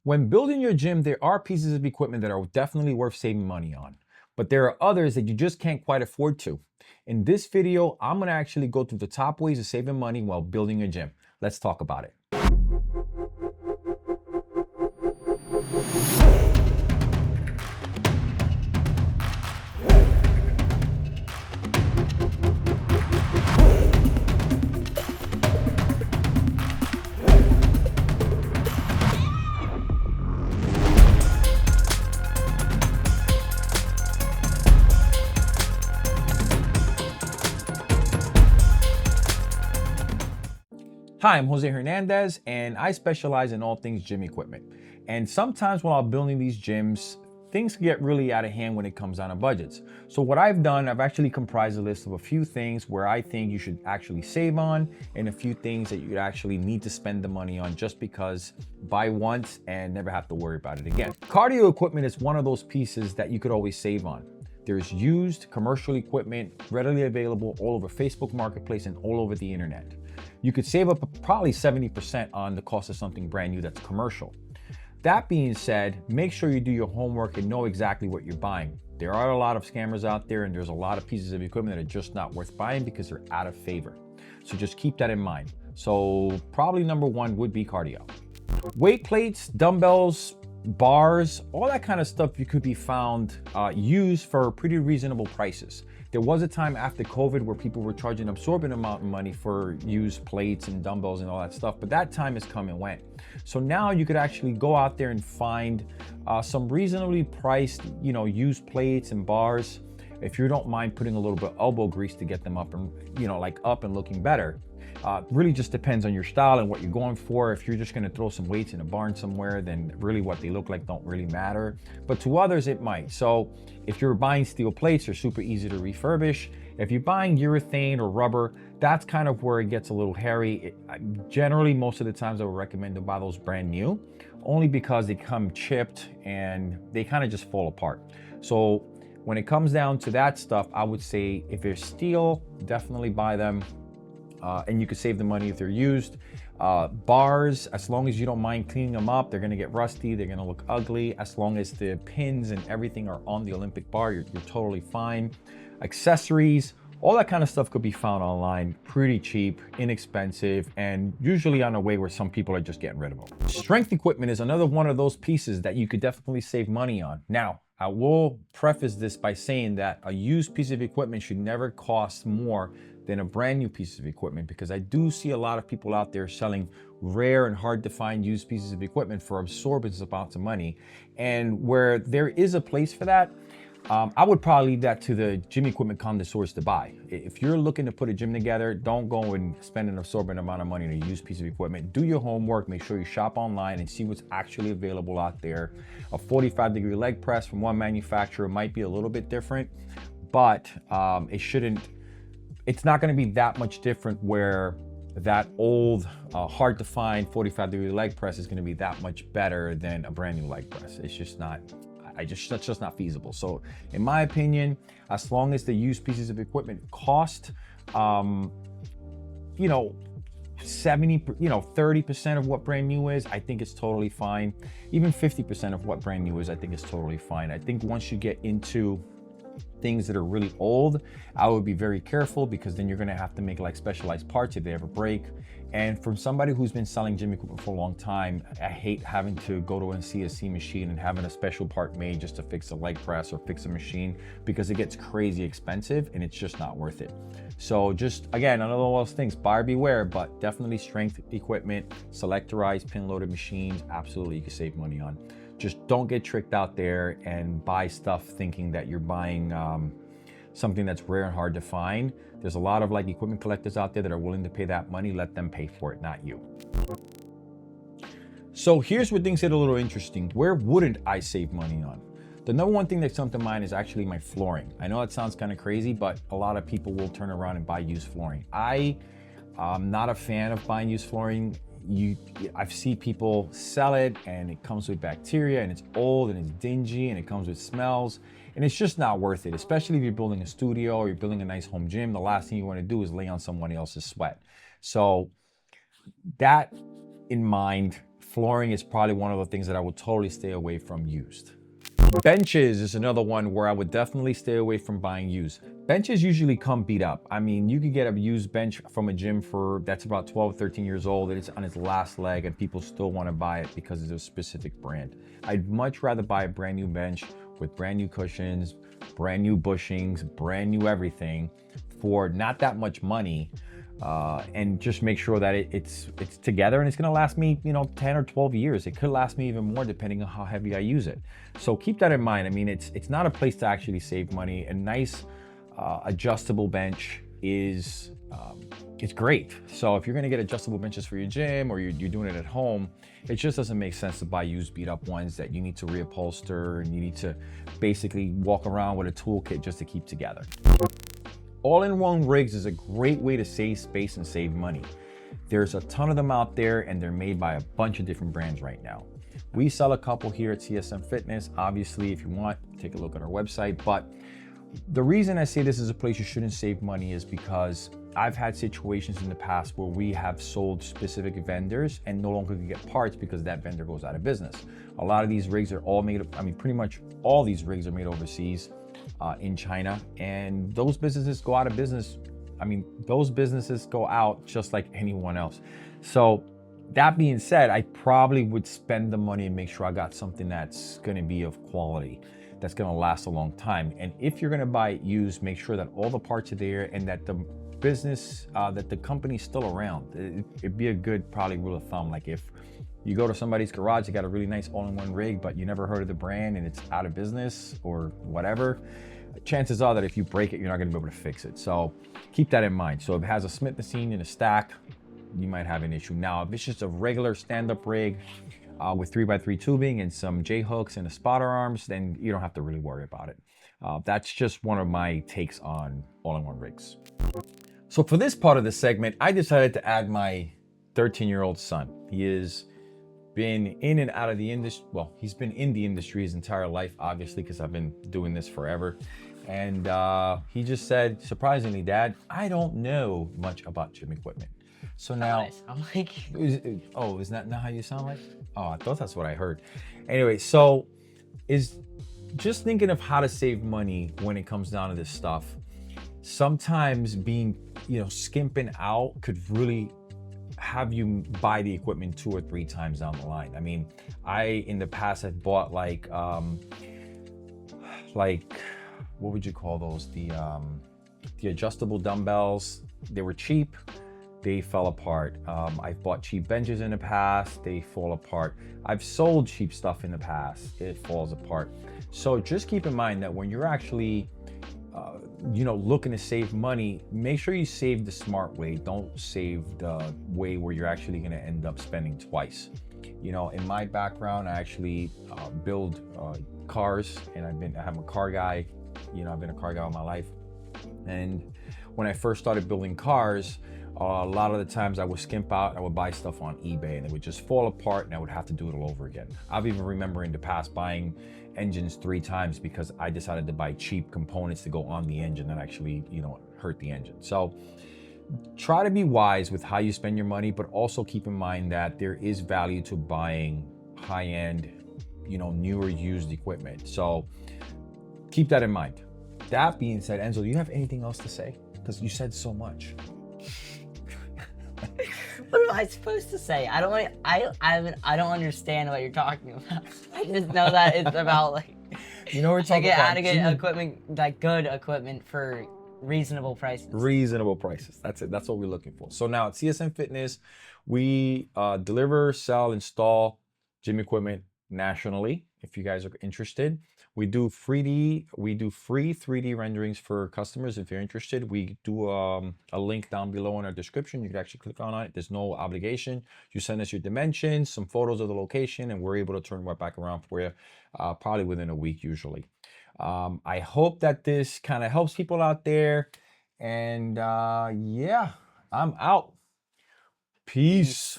When building your gym, there are pieces of equipment that are definitely worth saving money on, but there are others that you just can't quite afford to. In this video, I'm gonna actually go through the top ways of saving money while building your gym. Let's talk about it. Hi, I'm Jose Hernandez, and I specialize in all things gym equipment. And sometimes while I'm building these gyms, things get really out of hand when it comes down to budgets. So what I've done, I've actually comprised a list of a few things where I think you should actually save on, and a few things that you actually need to spend the money on just because buy once and never have to worry about it again. Cardio equipment is one of those pieces that you could always save on. There's used commercial equipment readily available all over Facebook Marketplace and all over the internet. You could save up probably 70% on the cost of something brand new that's commercial. That being said, make sure you do your homework and know exactly what you're buying. There are a lot of scammers out there, and there's a lot of pieces of equipment that are just not worth buying because they're out of favor. So just keep that in mind. So probably number one would be cardio. Weight plates, dumbbells, bars, all that kind of stuff you could be found used for pretty reasonable prices. There was a time after COVID where people were charging an absorbent amount of money for used plates and dumbbells and all that stuff, but that time has come and went. So now you could actually go out there and find some reasonably priced, used plates and bars. If you don't mind putting a little bit of elbow grease to get them up and, up and looking better. Really just depends on your style and what you're going for. If you're just gonna throw some weights in a barn somewhere, then really what they look like don't really matter. But to others, it might. So if you're buying steel plates, they're super easy to refurbish. If you're buying urethane or rubber, that's kind of where it gets a little hairy. Generally, most of the times I would recommend to buy those brand new, only because they come chipped and they kind of just fall apart. So when it comes down to that stuff, I would say if they're steel, definitely buy them. And you could save the money if they're used. Bars, as long as you don't mind cleaning them up, they're gonna get rusty, they're gonna look ugly. As long as the pins and everything are on the Olympic bar, you're totally fine. Accessories, all that kind of stuff could be found online, pretty cheap, inexpensive, and usually on a way where some people are just getting rid of them. Strength equipment is another one of those pieces that you could definitely save money on. Now, I will preface this by saying that a used piece of equipment should never cost more than a brand new piece of equipment, because I do see a lot of people out there selling rare and hard to find used pieces of equipment for absorbent amounts of money. And where there is a place for that, I would probably leave that to the gym equipment connoisseurs to buy. If you're looking to put a gym together, don't go and spend an absorbent amount of money on a used piece of equipment. Do your homework, make sure you shop online and see what's actually available out there. A 45-degree leg press from one manufacturer might be a little bit different, but it's not going to be that much different where that old, hard to find 45-degree leg press is going to be that much better than a brand new leg press. It's just not, that's just not feasible. So in my opinion, as long as the used pieces of equipment cost, 30% of what brand new is, I think it's totally fine. Even 50% of what brand new is, I think is totally fine. I think once you get into things that are really old, I would be very careful, because then you're going to have to make like specialized parts if they ever break. And from somebody who's been selling gym equipment for a long time, I hate having to go to a CSM machine and having a special part made just to fix a leg press or fix a machine, because it gets crazy expensive and it's just not worth it. So just, again, another one of those things, buyer beware, but definitely strength equipment, selectorized pin loaded machines, absolutely you can save money on. Just don't get tricked out there and buy stuff thinking that you're buying something that's rare and hard to find. There's a lot of equipment collectors out there that are willing to pay that money. Let them pay for it, not you. So here's where things get a little interesting. Where wouldn't I save money on? The number one thing that comes to mind is actually my flooring. I know it sounds kind of crazy, but a lot of people will turn around and buy used flooring. I'm not a fan of buying used flooring. I've seen people sell it and it comes with bacteria and it's old and it's dingy and it comes with smells, and it's just not worth it, especially if you're building a studio or you're building a nice home gym. The last thing you want to do is lay on someone else's sweat. So that in mind, flooring is probably one of the things that I would totally stay away from used. Benches is another one where I would definitely stay away from buying used. Benches usually come beat up. I mean, you could get a used bench from a gym that's about 12, 13 years old, and it's on its last leg, and people still want to buy it because it's a specific brand. I'd much rather buy a brand new bench with brand new cushions, brand new bushings, brand new everything for not that much money. And just make sure that it's together and it's going to last me, 10 or 12 years. It could last me even more depending on how heavy I use it. So keep that in mind. I mean, it's not a place to actually save money. A nice adjustable bench is it's great. So if you're going to get adjustable benches for your gym or you're doing it at home, it just doesn't make sense to buy used beat up ones that you need to reupholster and you need to basically walk around with a toolkit just to keep together. All-in-one rigs is a great way to save space and save money. There's a ton of them out there and they're made by a bunch of different brands right now. We sell a couple here at CSM Fitness. Obviously, if you want, take a look at our website. But the reason I say this is a place you shouldn't save money is because I've had situations in the past where we have sold specific vendors and no longer can get parts because that vendor goes out of business. A lot of these rigs are all made, pretty much all these rigs are made overseas. In China, and those businesses go out of business. Those businesses go out just like anyone else. So that being said, I probably would spend the money and make sure I got something that's going to be of quality, that's going to last a long time. And if you're going to buy it used, make sure that all the parts are there and that the business, that the company's still around. It'd be a good probably rule of thumb. Like if you go to somebody's garage, they got a really nice all-in-one rig, but you never heard of the brand and it's out of business or whatever, chances are that if you break it, you're not gonna be able to fix it. So keep that in mind. So if it has a Smith & Wesson in a stack, you might have an issue. Now, if it's just a regular stand-up rig with 3x3 tubing and some J-hooks and a spotter arms, then you don't have to really worry about it. That's just one of my takes on all-in-one rigs. So for this part of the segment, I decided to add my 13-year-old son. He is been in and out of the industry. Well, he's been in the industry his entire life, obviously, because I've been doing this forever. And he just said, surprisingly, Dad, I don't know much about gym equipment. So now, I'm like, is that not how you sound like? Oh, I thought that's what I heard. Anyway, so is just thinking of how to save money when it comes down to this stuff. Sometimes being, skimping out could really have you buy the equipment 2 or 3 times down the line. In the past have bought like what would you call those? The adjustable dumbbells. They were cheap, they fell apart. I've bought cheap benches in the past, they fall apart. I've sold cheap stuff in the past, it falls apart. So just keep in mind that when you're actually looking to save money, make sure you save the smart way. Don't save the way where you're actually going to end up spending twice. In my background, I actually build cars, and I'm a car guy. I've been a car guy all my life. And when I first started building cars, a lot of the times I would skimp out, I would buy stuff on eBay and it would just fall apart and I would have to do it all over again. I've even remember in the past buying engines 3 times because I decided to buy cheap components to go on the engine that actually, hurt the engine. So try to be wise with how you spend your money, but also keep in mind that there is value to buying high-end, newer used equipment. So keep that in mind. That being said, Enzo, do you have anything else to say? Because you said so much. what am I supposed to say? I don't understand what you're talking about. I just know that it's about we're talking about how to get equipment, like good equipment for reasonable prices. Reasonable prices. That's it. That's what we're looking for. So now at CSM Fitness, we deliver, sell, install gym equipment nationally. If you guys are interested, we do free 3D renderings for customers. If you're interested, we do a link down below in our description. You can actually click on it. There's no obligation. You send us your dimensions, some photos of the location, and we're able to turn right back around for you probably within a week usually. I hope that this kind of helps people out there. And yeah, I'm out. Peace.